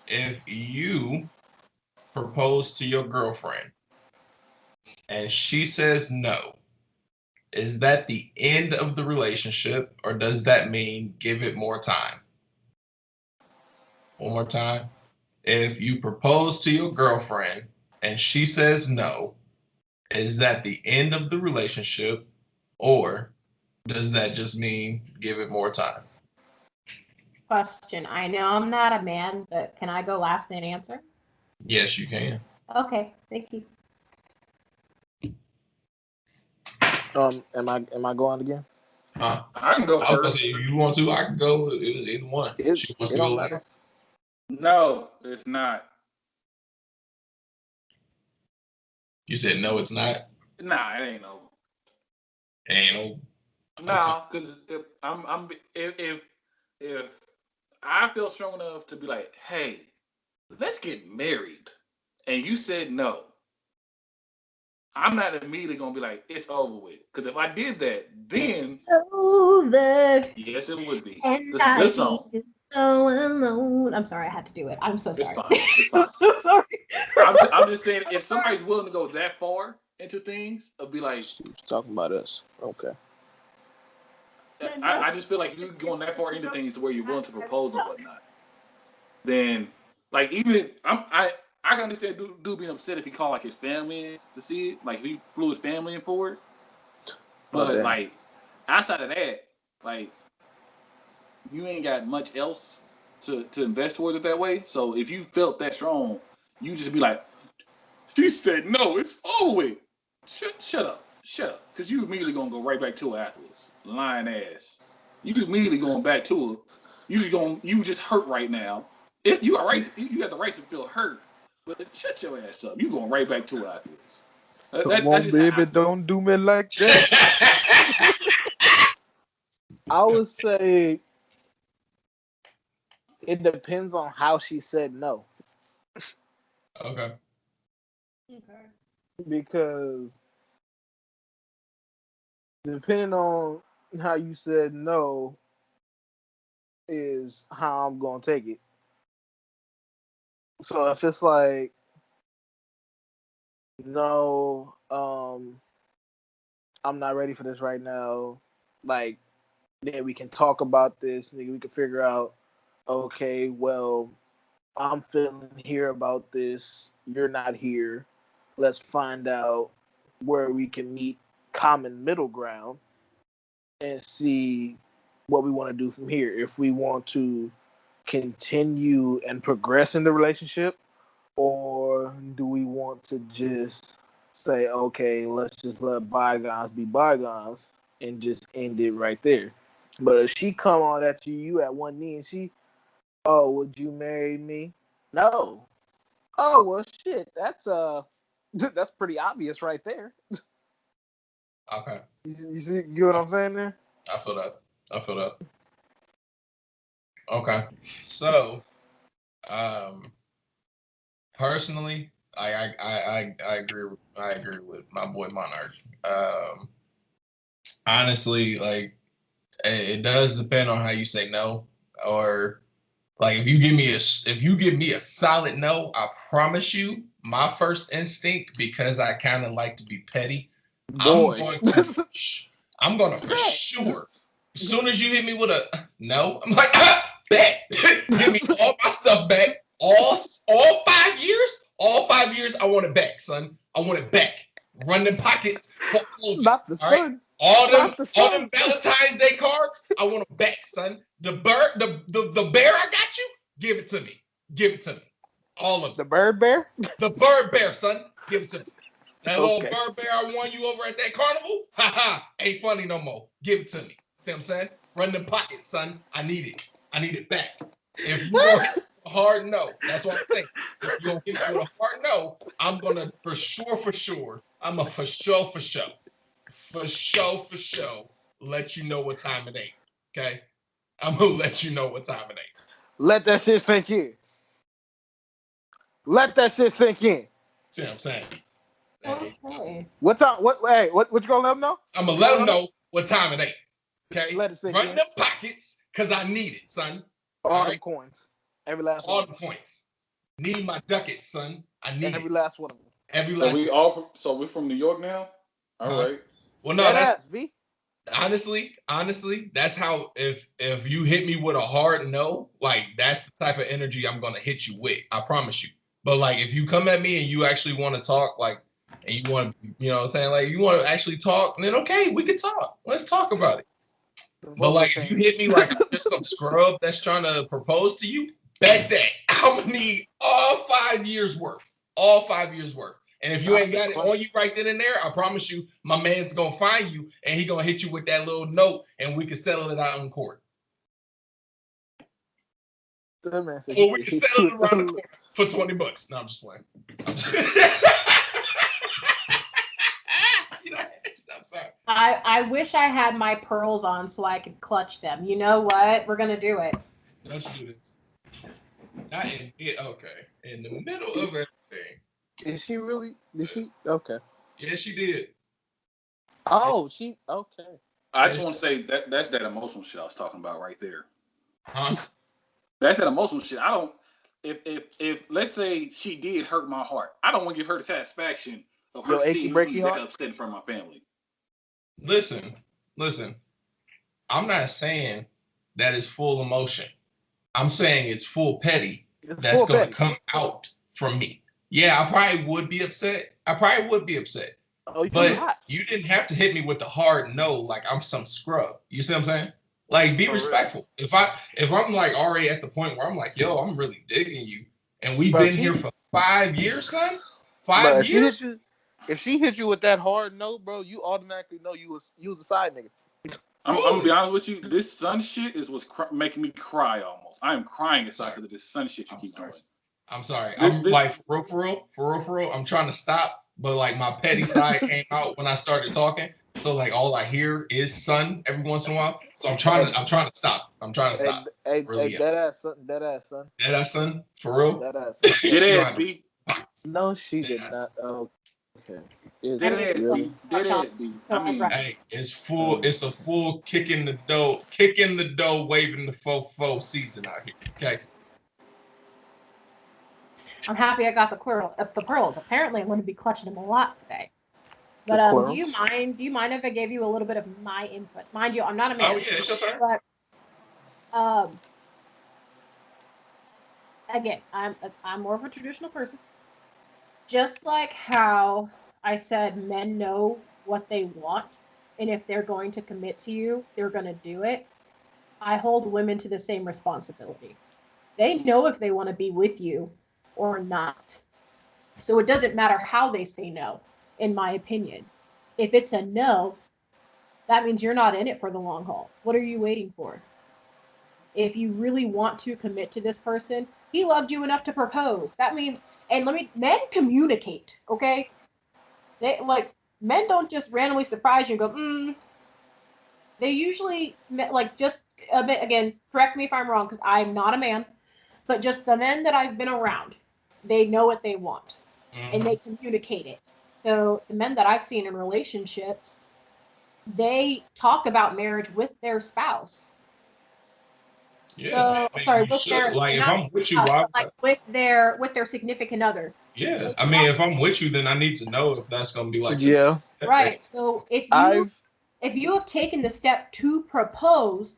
if you propose to your girlfriend and she says no, is that the end of the relationship or does that mean give it more time? One more time. If you propose to your girlfriend and she says no, is that the end of the relationship or does that just mean give it more time? Question. I know I'm not a man, but can I go last and answer? Yes, you can. Okay, thank you. Am I going again? I can go I was gonna say first. if you want to, I can go either one. It She wants it to go don't last. matter. No, it's not. You said no, it's not. Nah, it ain't no. Ain't no. Okay. Nah, because if I feel strong enough to be like, hey, let's get married, and you said no, I'm not immediately gonna be like it's over with. Because if I did that, then Over. yes, it would be. And This is a I good song. feel so alone. I'm sorry, I had to do it. I'm so It's sorry. fine. It's fine. I'm so sorry. I'm just saying, I'm if sorry. somebody's willing to go that far into things, I'll be like, She was talking about us. Okay. I just feel like if you're going that far into things to where you're willing to propose and whatnot, then like even I can understand dude being upset if he called like his family in to see it, like if he flew his family in for it. Oh But damn. like outside of that, like you ain't got much else to invest towards it that way. So if you felt that strong, you just be like, she said no, it's over with. Shut up, because you immediately gonna go right back to her afterwards. Lying ass. You immediately going back to her. You just hurt right now. If you are right, you got the right to feel hurt, but shut your ass up. You going right back to her afterwards. Come That's on, just how I baby, feel. don't do me like that. I would say it depends on how she said no. Okay. Okay. Because depending on how you said no is how I'm gonna take it. So if it's like no, I'm not ready for this right now, like then we can talk about this, maybe we can figure out, okay, well, I'm feeling here about this, you're not here. Let's find out where we can meet common middle ground and see what we want to do from here. If we want to continue and progress in the relationship, or do we want to just say, okay, let's just let bygones be bygones and just end it right there? But if she come on at you at one knee and she, oh, would you marry me? No. Oh well, shit. That's pretty obvious right there. Okay. You see, you get what I'm saying there? I feel that. I feel that. Okay. So, um, personally, I agree. I agree with my boy Monarch. Um, honestly, like it does depend on how you say no, or like if you give me a solid no, I promise you, my first instinct, because I kind of like to be petty, I'm Boy. going to I'm gonna for sure. As soon as you hit me with a no, I'm like, bet. Give me all my stuff back. All 5 years, all 5 years, I want it back, son. I want it back. Run them pockets for all of it. Not the All right. sun. All them, Not the all them sun. Valentine's Day cards, I want them back, son. The bird, the bear I got you, give it to me. Give it to me. All of it. The bird bear? The bird bear, son. Give it to me. That little Okay. bird bear I won you over at that carnival, ha! Ain't funny no more. Give it to me. See what I'm saying? Run them pockets, son. I need it. I need it back. If you gonna hit me with a hard no, that's what I'm saying. If you gonna hit me with a hard no, I'm gonna for sure. I'm a for sure. Let you know what time it ain't. Okay, I'm gonna let you know what time it ain't. Let that shit sink in. Let that shit sink in. See what I'm saying? Hey, Okay. What time? What? Hey, what you gonna let them know? I'm gonna What you let gonna them let them? know what time it ain't. Okay, Let it sink run in. them pockets because I need it, son. All All them right, coins. Every last one all of the them. points. Need my ducats, son. I need Every it. last one of them. Every So last. we all from, so we're from New York now. All Huh? right. Well, no, Dead that's ass, B. honestly, that's how. If you hit me with a hard no, like that's the type of energy I'm gonna hit you with. I promise you. But like, if you come at me and you actually want to talk, like, and you want to, you know what I'm saying, like, you want to actually talk, then okay, we can talk. Let's talk about it. But like, if you hit me like I'm just some scrub that's trying to propose to you, bet that I'm gonna need all 5 years worth, all 5 years worth. And if you ain't got it on you right then and there, I promise you, my man's gonna find you and he gonna hit you with that little note, and we can settle it out in court. That man said Or we can settle it around the court for $20. No, I'm just playing. You know, I'm sorry. I wish I had my pearls on so I could clutch them. You know what? We're gonna do it. Don't you do this? Not in it. Okay, in the middle of everything. Is she really? Did she? Okay. Yeah, she did. Oh, she. Okay. I just want to say that's that emotional shit I was talking about right there. Huh? That's that emotional shit. I don't. If let's say she did hurt my heart, I don't want to give her the satisfaction of her Yo, achy seeing breaky me that heart? upset in front of my family. Listen. I'm not saying that it's full emotion. I'm saying it's full petty. It's That's full gonna petty. come out from me. Yeah, I probably would be upset. Oh, you But hot. you didn't have to hit me with the hard no, like I'm some scrub. You see what I'm saying? Like, be For real. respectful. If I'm like already at the point where I'm like, yo, I'm really digging you, and we've Bro, been here for 5 years, son. Bro, 5 years. if she hit you with that hard no, bro, you automatically know you was a side nigga. I'm gonna be honest with you. This son shit is what's making me cry almost. I am crying inside because of this son shit you keep doing. I'm sorry. I'm like for real. I'm trying to stop, but like my petty side came out when I started talking. So like all I hear is son every once in a while. So I'm trying to stop. Hey, Really, dead ass son. Dead ass son, for real. Dead ass son. Dead ass B. No, she Dead did ass. not. Oh, okay. It's Dead ass really- B. Dead ass B. I mean, Hey, it's full. It's a full kick in the dough, waving the fofo season out here. Okay. I'm happy I got the pearls. Apparently, I'm going to be clutching them a lot today. But The do you mind? Do you mind if I gave you a little bit of my input? Mind you, I'm not a man. Oh yeah, it's your turn. But again, I'm more of a traditional person. Just like how I said, men know what they want, and if they're going to commit to you, they're going to do it. I hold women to the same responsibility. They know if they want to be with you or not. So it doesn't matter how they say no, in my opinion. If it's a no, that means you're not in it for the long haul. What are you waiting for? If you really want to commit to this person, he loved you enough to propose. That means, and men communicate, okay? Men don't just randomly surprise you and go, They usually, just a bit, again, correct me if I'm wrong, because I'm not a man, but just the men that I've been around, they know what they want, and they communicate it. So the men that I've seen in relationships, they talk about marriage with their spouse. Yeah, So, sorry, with their, like if I'm with you, with their significant other. Yeah, I mean, if I'm with you, then I need to know if that's gonna be like right. So if you have taken the step to propose,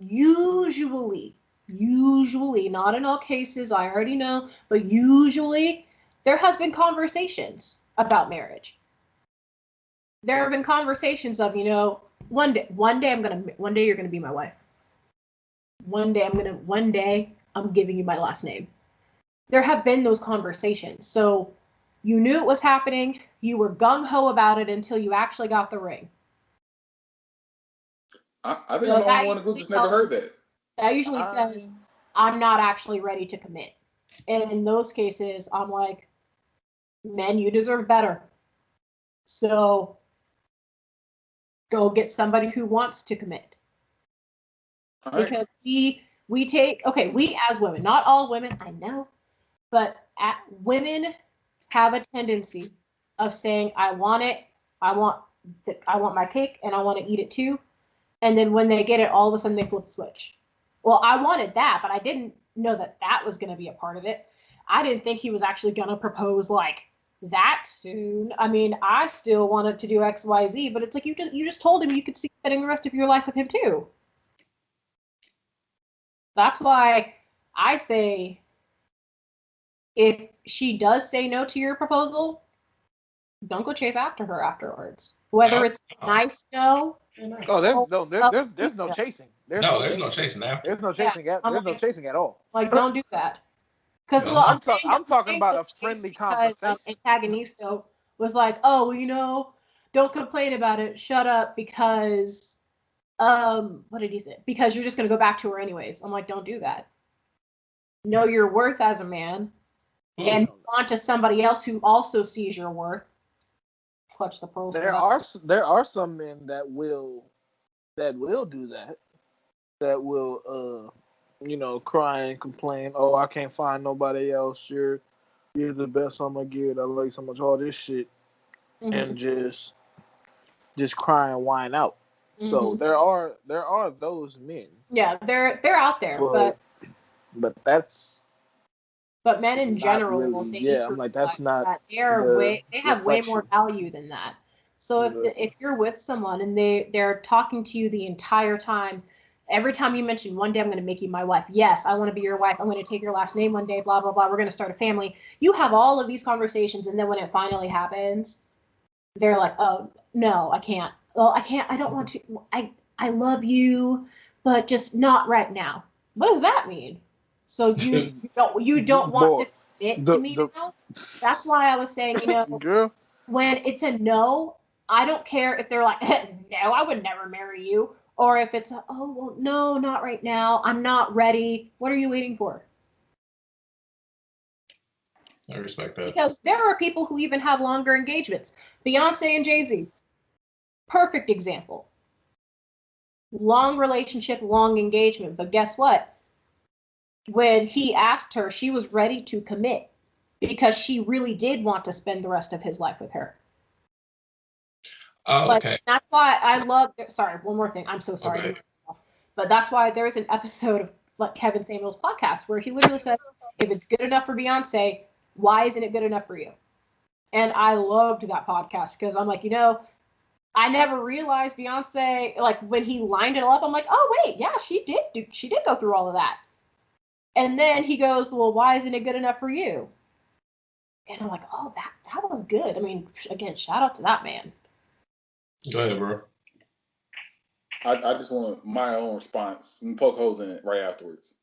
usually, not in all cases, I already know, but usually there has been conversations about marriage. There have been conversations of, one day you're gonna be my wife. One day I'm giving you my last name. There have been those conversations. So you knew it was happening. You were gung-ho about it until you actually got the ring. I think I'm the only one in the group that's never heard that. That usually says, I'm not actually ready to commit. And in those cases, I'm like, men, you deserve better. So go get somebody who wants to commit. Right. Because we as women, not all women, I know, but women have a tendency of saying, I want it, I want my cake, and I want to eat it too. And then when they get it, all of a sudden they flip the switch. Well, I wanted that, but I didn't know that was going to be a part of it. I didn't think he was actually gonna propose like that soon. I mean, I still wanted to do X, Y, Z, but it's like you just told him you could see spending the rest of your life with him too. That's why I say if she does say no to your proposal, don't go chase after her afterwards. Whether it's nice no. Oh, there's no chasing. There's no chasing after. There's no chasing at all. Like, don't do that. Because No. I'm talking about a friendly conversation. Antagonisto was like, oh, you know, don't complain about it. Shut up because, what did he say? Because you're just going to go back to her anyways. I'm like, don't do that. Know your worth as a man and move on to somebody else who also sees your worth. Clutch the pearls. There are some men that will do that. That will cry and complain. Oh, I can't find nobody else. You're the best I'm gonna get. I like so much all this shit, and just cry and whine out. So there are those men. Yeah, they're out there, but that's. But men in general, really, I'm like, that's not. That they have way more value than that. So if you're with someone and they're talking to you the entire time, every time you mention one day I'm going to make you my wife. Yes, I want to be your wife. I'm going to take your last name one day. Blah blah blah. We're going to start a family. You have all of these conversations, and then when it finally happens, they're like, oh no, I can't. Well, I can't. I don't want to. I love you, but just not right now. What does that mean? So you don't want to commit to me now? That's why I was saying, when it's a no, I don't care if they're like, no, I would never marry you. Or if it's, oh, well, no, not right now. I'm not ready. What are you waiting for? I respect that. Because there are people who even have longer engagements. Beyonce and Jay-Z. Perfect example. Long relationship, long engagement. But guess what? When he asked her, she was ready to commit because she really did want to spend the rest of his life with her. Oh, okay. That's why I love. Sorry, one more thing. I'm so sorry. Okay. But that's why there's an episode of like Kevin Samuels' podcast where he literally said, if it's good enough for Beyonce, why isn't it good enough for you? And I loved that podcast because I'm like, I never realized Beyonce, like when he lined it all up, I'm like, oh wait, yeah, she did go through all of that. And then he goes, well, why isn't it good enough for you? And I'm like, oh, that was good. I mean, again, shout out to that man. Go ahead, bro. I just want my own response and poke holes in it right afterwards.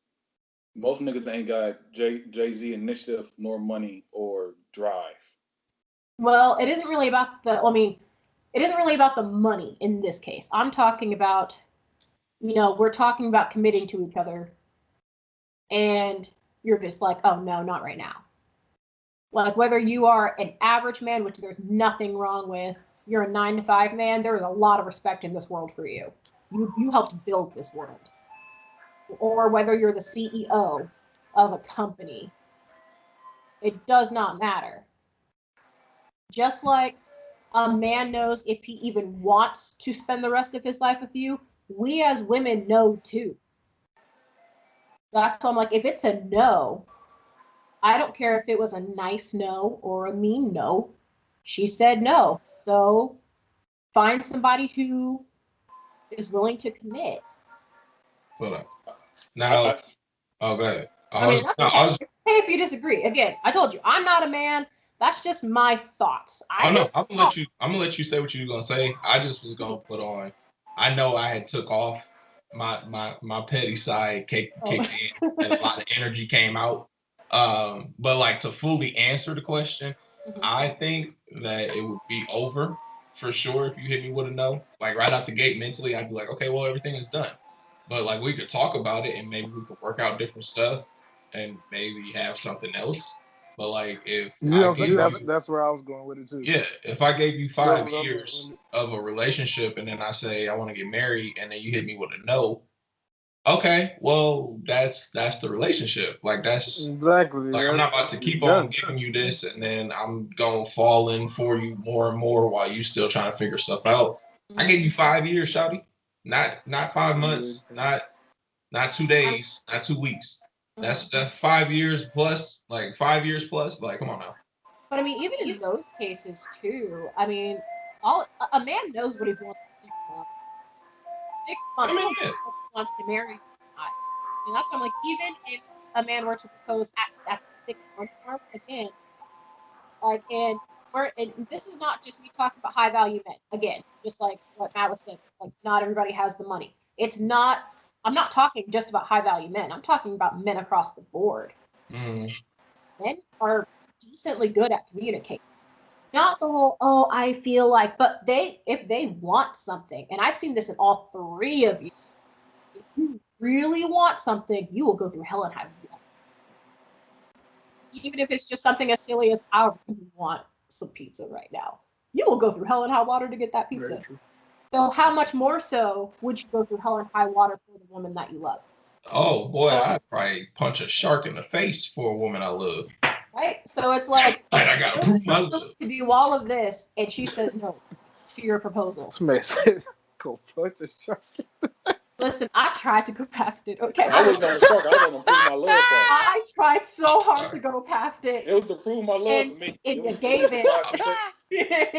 Most niggas ain't got Jay-Z initiative nor money or drive. Well, it isn't really about the money in this case. I'm talking about, we're talking about committing to each other. And you're just like, oh, no, not right now. Like, whether you are an average man, which there's nothing wrong with, you're a 9-to-5 man, there is a lot of respect in this world for you. You helped build this world. Or whether you're the CEO of a company. It does not matter. Just like a man knows if he even wants to spend the rest of his life with you, we as women know too. That's why I'm like, if it's a no, I don't care if it was a nice no or a mean no. She said no. So find somebody who is willing to commit. Hold on. Now, go ahead. Hey, if you disagree. Again, I told you, I'm not a man. That's just my thoughts. I'm gonna let you say what you're gonna say. I just was gonna put on. I know I had took off. My petty side kicked in and a lot of energy came out. But like to fully answer the question, I think that it would be over for sure if you hit me with a no. Like right out the gate mentally, I'd be like, okay, well, everything is done. But like we could talk about it and maybe we could work out different stuff and maybe have something else. But like if that's where I was going with it too. Yeah, if I gave you 5 years of a relationship and then I say I want to get married and then you hit me with a no, okay, well that's the relationship. Like that's exactly. Like I'm not about to keep on giving you this and then I'm gonna fall in for you more and more while you still trying to figure stuff out. I gave you 5 years, shawty. Not 5 months, not 2 days, not 2 weeks. That's 5 years plus, like 5 years plus. Like, come on now. But I mean, even in those cases too, I mean, a man knows what he wants in 6 months. 6 months, I mean, he yeah. wants to marry you. And that's why I'm like, even if a man were to propose at the 6-month mark, again, like, and this is not just me talking about high value men. Again, just like what Matt was saying, like not everybody has the money. It's not. I'm not talking just about high value men. I'm talking about men across the board. Mm. Men are decently good at communicating. Not the whole, oh, I feel like, but if they want something, and I've seen this in all 3 of you, if you really want something, you will go through hell and high water. Even if it's just something as silly as, I really want some pizza right now. You will go through hell and high water to get that pizza. So how much more so would you go through hell and high water for the woman that you love? Oh boy, I'd probably punch a shark in the face for a woman I love. Right? So it's like, I gotta prove my love. To do all of this, and she says no to your proposal. Somebody said, "Go punch a shark." Listen, I tried to go past it. Okay, I wasn't on the shark. I was on the prove my love part. I tried so hard to go past it. It was to prove my love for me. And It you was gave to provide some it.